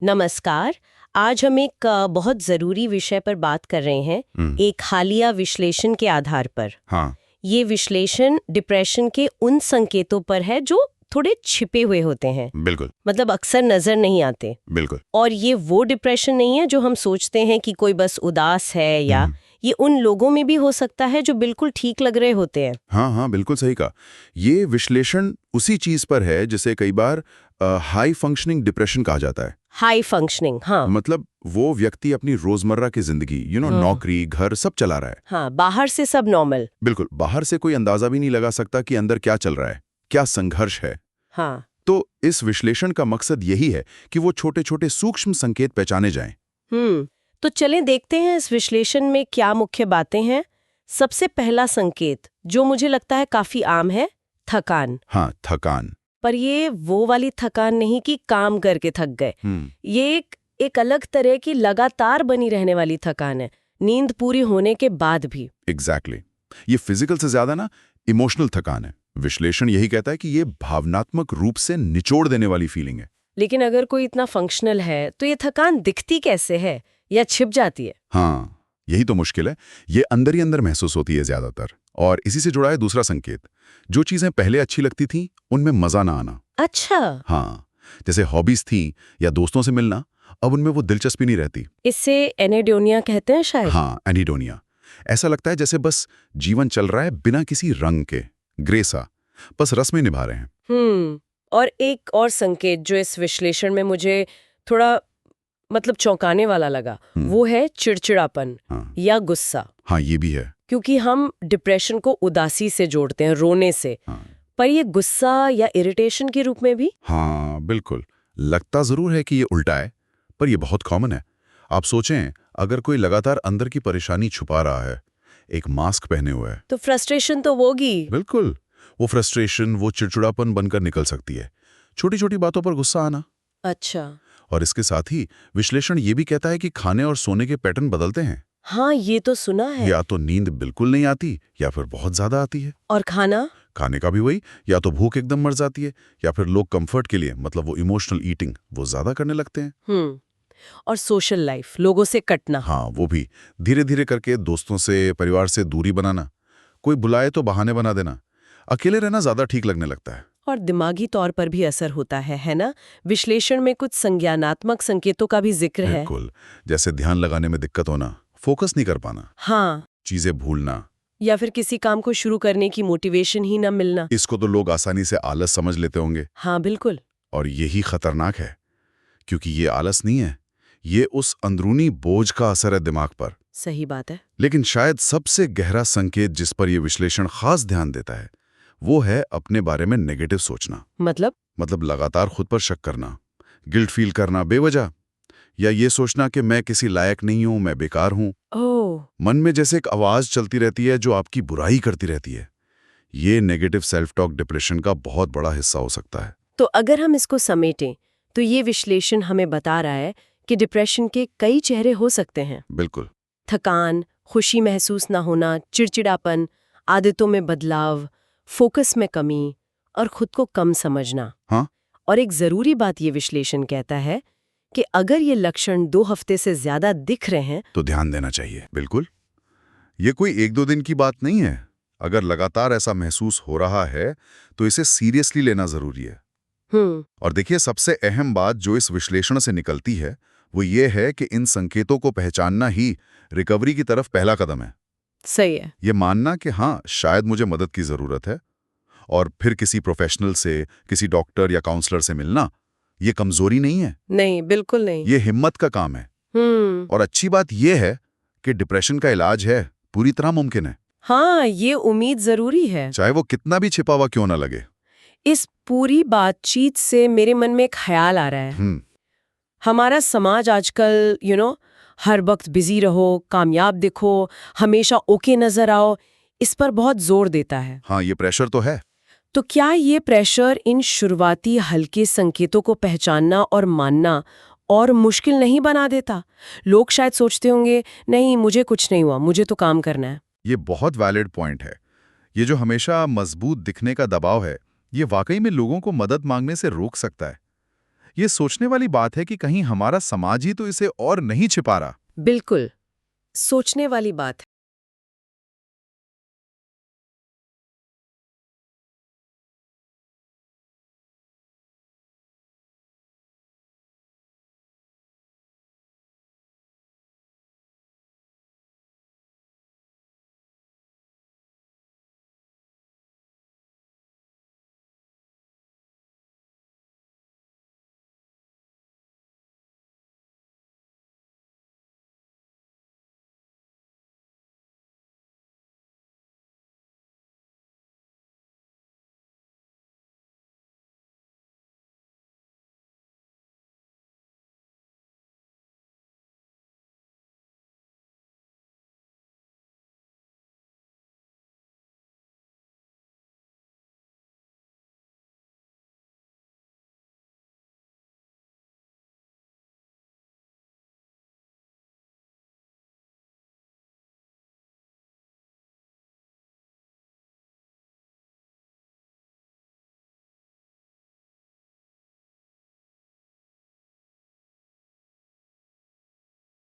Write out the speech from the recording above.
नमस्कार। आज हम एक बहुत ज़रूरी विषय पर बात कर रहे हैं, एक हालिया विश्लेषण के आधार पर। हाँ। ये विश्लेषण डिप्रेशन के उन संकेतों पर है जो थोड़े छिपे हुए होते हैं, बिल्कुल मतलब अक्सर नजर नहीं आते। बिल्कुल। और ये वो डिप्रेशन नहीं है जो हम सोचते हैं कि कोई बस उदास है, या ये उन लोगों में भी हो सकता है जो बिल्कुल ठीक लग रहे होते हैं। हाँ हाँ, बिल्कुल सही कहा। ये विश्लेषण उसी चीज पर है जिसे कई बार हाई फंक्शनिंग डिप्रेशन कहा जाता है। हाई फंक्शनिंग, हाँ। मतलब वो व्यक्ति अपनी रोजमर्रा की जिंदगी नौकरी, घर सब चला रहा है। हाँ, बाहर से सब नॉर्मल। बिल्कुल, बाहर से कोई अंदाजा भी नहीं लगा सकता कि अंदर क्या चल रहा है, क्या संघर्ष है। हाँ। तो इस विश्लेषण का मकसद यही है कि वो छोटे छोटे सूक्ष्म संकेत पहचाने जाएं। तो चलें देखते हैं इस विश्लेषण में क्या मुख्य बातें हैं। सबसे पहला संकेत जो मुझे लगता है काफी आम है, थकान। हाँ, थकान। पर ये वो वाली थकान नहीं कि काम करके थक गए। ये एक अलग तरह की लगातार बनी रहने वाली थकान है, नींद पूरी होने के बाद भी। एग्जैक्टली। ये फिजिकल से ज्यादा ना इमोशनल थकान है। विश्लेषण यही कहता है कि ये भावनात्मक रूप से निचोड़ देने वाली फीलिंग है। लेकिन अगर कोई इतना फंक्शनल है तो ये थकान दिखती कैसे है या छिप जाती है? हाँ, यही तो मुश्किल है। ये अंदर ही अंदर महसूस होती है ज्यादातर। और इसी से जुड़ा है दूसरा संकेत, जो चीजें पहले अच्छी लगती थी उनमें मजा ना आना। अच्छा। हाँ, जैसे हॉबीज थी या दोस्तों से मिलना, अब उनमें वो दिलचस्पी नहीं रहती। इससे एनेडोनिया कहते हैं शायद। हाँ, एनीडोनिया। ऐसा लगता है जैसे बस जीवन चल रहा है बिना किसी रंग के, ग्रे सा, बस रस्में निभा रहे हैं। और एक और संकेत जो इस विश्लेषण में मुझे थोड़ा मतलब चौंकाने वाला लगा, वो है चिड़चिड़ापन या गुस्सा। हाँ, ये भी है। क्योंकि हम डिप्रेशन को उदासी से जोड़ते हैं, रोने से। पर ये गुस्सा या इरिटेशन के रूप में भी। हाँ, बिल्कुल। लगता जरूर है कि ये उल्टा है, पर ये बहुत कॉमन है। आप सोचें, अगर कोई लगातार अंदर की परेशानी छुपा रहा है, एक मास्क पहने हुए है, तो फ्रस्ट्रेशन तो होगी। बिल्कुल। वो फ्रस्ट्रेशन, वो चिड़चिड़ापन बनकर निकल सकती है, छोटी छोटी बातों पर गुस्सा आना। अच्छा। और इसके साथ ही विश्लेषण ये भी कहता है कि खाने और सोने के पैटर्न बदलते हैं। हाँ, ये तो सुना है। या तो नींद बिल्कुल नहीं आती या फिर बहुत ज्यादा आती है। और खाने का भी वही, या तो भूख एकदम मर जाती है या फिर लोग कंफर्ट के लिए, मतलब वो इमोशनल ईटिंग, वो ज्यादा करने लगते हैं। और सोशल लाइफ, लोगों से कटना। हाँ, वो भी धीरे धीरे करके, दोस्तों से, परिवार से दूरी बनाना, कोई बुलाए तो बहाने बना देना, अकेले रहना ज्यादा ठीक लगने लगता है। और दिमागी तौर पर भी असर होता है ना? विश्लेषण में कुछ संज्ञानात्मक संकेतों का भी जिक्र है। बिल्कुल, जैसे ध्यान लगाने में दिक्कत होना, फोकस नहीं कर पाना, हाँ, चीजें भूलना, या फिर किसी काम को शुरू करने की मोटिवेशन ही न मिलना। इसको तो लोग आसानी से आलस समझ लेते होंगे। हाँ, बिल्कुल। और यही खतरनाक है, क्योंकि ये आलस नहीं है, ये उस अंदरूनी बोझ का असर है दिमाग पर। सही बात है। लेकिन शायद सबसे गहरा संकेत जिस पर यह विश्लेषण खास ध्यान देता है, वो है अपने बारे में नेगेटिव सोचना। मतलब लगातार खुद पर शक करना, गिल्ट फील करना बेवजह, या ये सोचना कि मैं किसी लायक नहीं हूं, मैं बेकार हूं। मन में जैसे एक आवाज चलती रहती है जो आपकी बुराई करती रहती है। ये नेगेटिव सेल्फ टॉक डिप्रेशन का बहुत बड़ा हिस्सा हो सकता है। तो अगर हम इसको समेटें तो ये विश्लेषण हमें बता रहा है कि डिप्रेशन के कई चेहरे हो सकते हैं। बिल्कुल। थकान, खुशी महसूस ना होना, चिड़चिड़ापन, आदतों में बदलाव, फोकस में कमी और खुद को कम समझना। हाँ? और एक जरूरी बात ये विश्लेषण कहता है कि अगर ये लक्षण 2 हफ्ते से ज्यादा दिख रहे हैं तो ध्यान देना चाहिए। बिल्कुल, ये कोई 1-2 दिन की बात नहीं है। अगर लगातार ऐसा महसूस हो रहा है तो इसे सीरियसली लेना जरूरी है। और देखिए, सबसे अहम बात जो इस विश्लेषण से निकलती है वो ये है कि इन संकेतों को पहचानना ही रिकवरी की तरफ पहला कदम है। सही है। ये मानना कि हाँ, शायद मुझे मदद की जरूरत है, और फिर किसी प्रोफेशनल से, किसी डॉक्टर या काउंसलर से मिलना, ये कमजोरी नहीं है। नहीं, बिल्कुल नहीं। ये हिम्मत का काम है। और अच्छी बात यह है कि डिप्रेशन का इलाज है, पूरी तरह मुमकिन है। हाँ, ये उम्मीद जरूरी है, चाहे वो कितना भी छिपा हुआ क्यों ना लगे। इस पूरी बातचीत से मेरे मन में एक ख्याल आ रहा है। हमारा समाज आजकल हर वक्त बिजी रहो, कामयाब दिखो, हमेशा ओके नजर आओ, इस पर बहुत जोर देता है। हाँ, ये प्रेशर तो है। तो क्या ये प्रेशर इन शुरुआती हल्के संकेतों को पहचानना और मानना और मुश्किल नहीं बना देता? लोग शायद सोचते होंगे, नहीं मुझे कुछ नहीं हुआ, मुझे तो काम करना है। ये बहुत वैलिड पॉइंट है। ये जो हमेशा मजबूत दिखने का दबाव है, ये वाकई में लोगों को मदद मांगने से रोक सकता है। ये सोचने वाली बात है कि कहीं हमारा समाज ही तो इसे और नहीं छिपा रहा। बिल्कुल, सोचने वाली बात है।